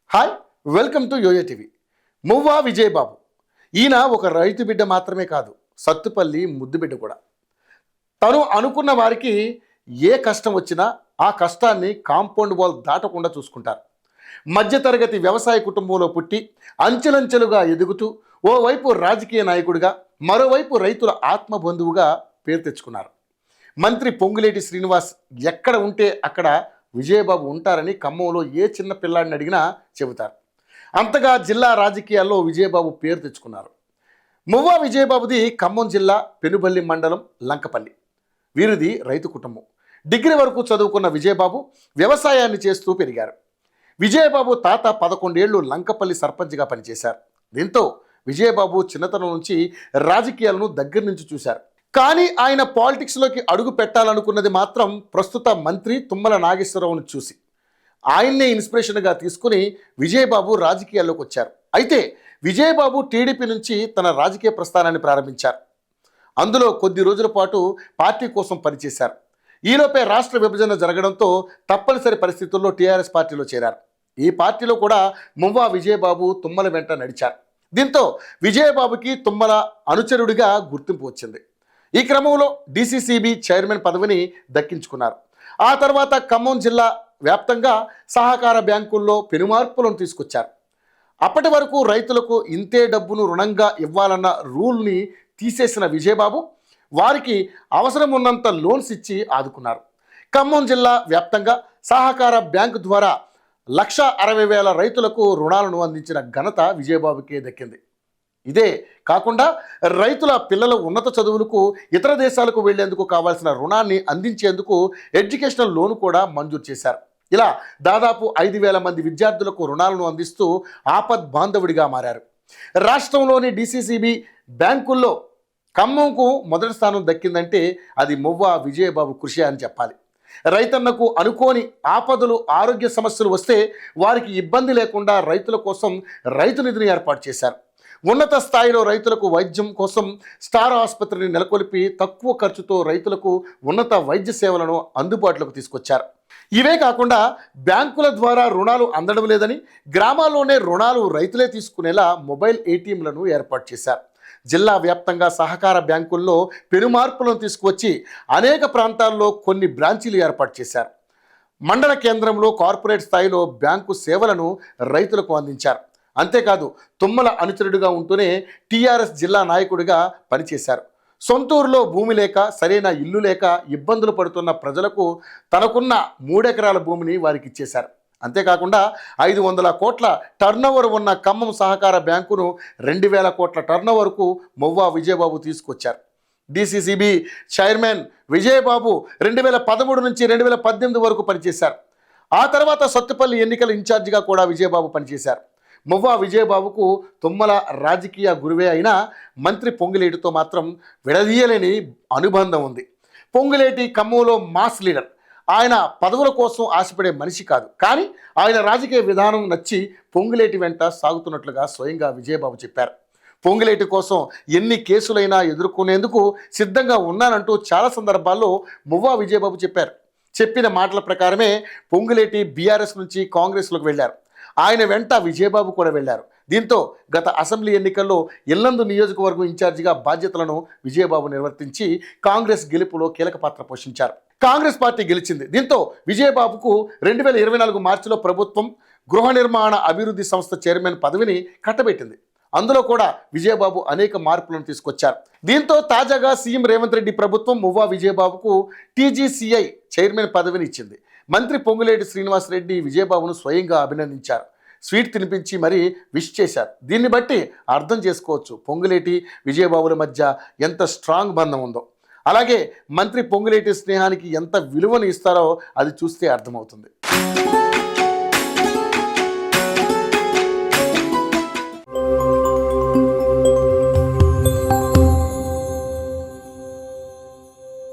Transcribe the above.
Hi, welcome to YoYo TV. Muvva Vijayababu ఈయన ఒక రైతు బిడ్డ మాత్రమే కాదు, సత్తుపల్లి ముద్దు బిడ్డ కూడా. తను అనుకున్న వారికి ఏ కష్టం వచ్చినా ఆ కష్టాన్ని కాంపౌండ్ వాల్ దాటకుండా చూసుకుంటారు. మధ్యతరగతి వ్యవసాయ కుటుంబంలో పుట్టి అంచెలంచెలుగా ఎదుగుతూ ఓవైపు రాజకీయ నాయకుడిగా, మరోవైపు రైతుల ఆత్మబంధువుగా పేరు తెచ్చుకున్నారు. మంత్రి పొంగులేటి శ్రీనివాస్ ఎక్కడ ఉంటే అక్కడ విజయబాబు ఉంటారని ఖమ్మంలో ఏ చిన్న పిల్లాడిని అడిగినా చెబుతారు. అంతగా జిల్లా రాజకీయాల్లో విజయబాబు పేరు తెచ్చుకున్నారు. మువ్వా విజయబాబుది ఖమ్మం జిల్లా పెనుబల్లి మండలం లంకపల్లి. వీరిది రైతు కుటుంబం. డిగ్రీ వరకు చదువుకున్న విజయబాబు వ్యవసాయాన్ని చేస్తూ పెరిగారు. విజయబాబు తాత 11 ఏళ్లు లంకపల్లి సర్పంచ్గా పనిచేశారు. దీంతో విజయబాబు చిన్నతనం నుంచి రాజకీయాలను దగ్గర నుంచి చూశారు. కానీ ఆయన పాలిటిక్స్లోకి అడుగు పెట్టాలనుకున్నది మాత్రం ప్రస్తుత మంత్రి తుమ్మల నాగేశ్వరరావును చూసి. ఆయన్నే ఇన్స్పిరేషన్గా తీసుకుని విజయబాబు రాజకీయాల్లోకి వచ్చారు. అయితే విజయబాబు టీడీపీ నుంచి తన రాజకీయ ప్రస్థానాన్ని ప్రారంభించారు. అందులో కొద్ది రోజుల పాటు పార్టీ కోసం పనిచేశారు. ఈలోపే రాష్ట్ర విభజన జరగడంతో తప్పనిసరి పరిస్థితుల్లో టీఆర్ఎస్ పార్టీలో చేరారు. ఈ పార్టీలో కూడా మువ్వా విజయబాబు తుమ్మల వెంట నడిచారు. దీంతో విజయబాబుకి తుమ్మల అనుచరుడిగా గుర్తింపు వచ్చింది. ఈ క్రమంలో డీసీసీబీ చైర్మన్ పదవిని దక్కించుకున్నారు. ఆ తర్వాత ఖమ్మం జిల్లా వ్యాప్తంగా సహకార బ్యాంకుల్లో పెనుమార్పులను తీసుకొచ్చారు. అప్పటి వరకు రైతులకు ఇంతే డబ్బును రుణంగా ఇవ్వాలన్న రూల్ని తీసేసిన విజయబాబు వారికి అవసరం ఉన్నంత లోన్స్ ఇచ్చి ఆదుకున్నారు. ఖమ్మం జిల్లా వ్యాప్తంగా సహకార బ్యాంకు ద్వారా 1,60,000 రైతులకు రుణాలను అందించిన ఘనత విజయబాబుకే దక్కింది. ఇదే కాకుండా రైతుల పిల్లల ఉన్నత చదువులకు, ఇతర దేశాలకు వెళ్లేందుకు కావాల్సిన రుణాన్ని అందించేందుకు ఎడ్యుకేషనల్ లోన్ కూడా మంజూరు చేశారు. ఇలా దాదాపు 5,000 మంది విద్యార్థులకు రుణాలను అందిస్తూ ఆపద్ బాంధవుడిగా మారారు. రాష్ట్రంలోని డీసీసీబీ బ్యాంకుల్లో ఖమ్మంకు మొదటి స్థానం దక్కిందంటే అది మువ్వా విజయబాబు కృషి అని చెప్పాలి. రైతన్నకు అనుకోని ఆపదలు, ఆరోగ్య సమస్యలు వస్తే వారికి ఇబ్బంది లేకుండా రైతుల కోసం రైతు నిధిని ఏర్పాటు చేశారు. ఉన్నత స్థాయిలో రైతులకు వైద్యం కోసం స్టార్ ఆసుపత్రిని నెలకొల్పి తక్కువ ఖర్చుతో రైతులకు ఉన్నత వైద్య సేవలను అందుబాటులోకి తీసుకొచ్చారు. ఇవే కాకుండా బ్యాంకుల ద్వారా రుణాలు అందడం లేదని గ్రామాల్లోనే రుణాలు రైతులే తీసుకునేలా మొబైల్ ఏటీఎంలను ఏర్పాటు చేశారు. జిల్లా వ్యాప్తంగా సహకార బ్యాంకుల్లో పెనుమార్పులను తీసుకువచ్చి అనేక ప్రాంతాల్లో కొన్ని బ్రాంచీలు ఏర్పాటు చేశారు. మండల కేంద్రంలో కార్పొరేట్ స్థాయిలో బ్యాంకు సేవలను రైతులకు అందించారు. అంతేకాదు తుమ్మల అనుచరుడిగా ఉంటూనే టీఆర్ఎస్ జిల్లా నాయకుడిగా పనిచేశారు. సొంతూరులో భూమి లేక, సరైన ఇల్లు లేక ఇబ్బందులు పడుతున్న ప్రజలకు తనకున్న 3 ఎకరాల భూమిని వారికి ఇచ్చేశారు. అంతేకాకుండా 500 కోట్ల టర్నోవర్ ఉన్న ఖమ్మం సహకార బ్యాంకును 2,000 కోట్ల టర్నోవర్కు మువ్వా విజయబాబు తీసుకొచ్చారు. డీసీసీబీ చైర్మన్ విజయబాబు 2013 నుంచి 2018 వరకు పనిచేశారు. ఆ తర్వాత సత్తుపల్లి ఎన్నికల ఇన్ఛార్జిగా కూడా విజయబాబు పనిచేశారు. మువ్వా విజయబాబుకు తుమ్మల రాజకీయ గురువే అయినా మంత్రి పొంగులేటితో మాత్రం విడదీయలేని అనుబంధం ఉంది. పొంగులేటి ఖమ్మంలో మాస్ లీడర్. ఆయన పదవుల కోసం ఆశపడే మనిషి కాదు. కానీ ఆయన రాజకీయ విధానం నచ్చి పొంగులేటి వెంట సాగుతున్నట్లుగా స్వయంగా విజయబాబు చెప్పారు. పొంగులేటి కోసం ఎన్ని కేసులైనా ఎదుర్కొనేందుకు సిద్ధంగా ఉన్నానంటూ చాలా సందర్భాల్లో మువ్వా విజయబాబు చెప్పారు. చెప్పిన మాటల ప్రకారమే పొంగులేటి బీఆర్ఎస్ నుంచి కాంగ్రెస్లోకి వెళ్ళారు. ఆయన వెంట విజయబాబు కూడా వెళ్లారు. దీంతో గత అసెంబ్లీ ఎన్నికల్లో ఇల్లందు నియోజకవర్గం ఇన్ఛార్జిగా బాధ్యతలను విజయబాబు నిర్వర్తించి కాంగ్రెస్ గెలుపులో కీలక పాత్ర పోషించారు. కాంగ్రెస్ పార్టీ గెలిచింది. దీంతో విజయబాబుకు 2024 మార్చిలో ప్రభుత్వం గృహ నిర్మాణ అభివృద్ధి సంస్థ చైర్మన్ పదవిని కట్టబెట్టింది. అందులో కూడా విజయబాబు అనేక మార్పులను తీసుకొచ్చారు. దీంతో తాజాగా సీఎం రేవంత్ రెడ్డి ప్రభుత్వం మువ్వా విజయబాబుకు టీజీసీఐ చైర్మన్ పదవిని ఇచ్చింది. మంత్రి పొంగులేటి శ్రీనివాస్ రెడ్డి విజయబాబును స్వయంగా అభినందించారు. స్వీట్ తినిపించి మరీ విష్ చేశారు. దీన్ని బట్టి అర్థం చేసుకోవచ్చు పొంగులేటి విజయబాబుల మధ్య ఎంత స్ట్రాంగ్ బంధం ఉందో. అలాగే మంత్రి పొంగులేటి స్నేహానికి ఎంత విలువను ఇస్తారో అది చూస్తే అర్థమవుతుంది.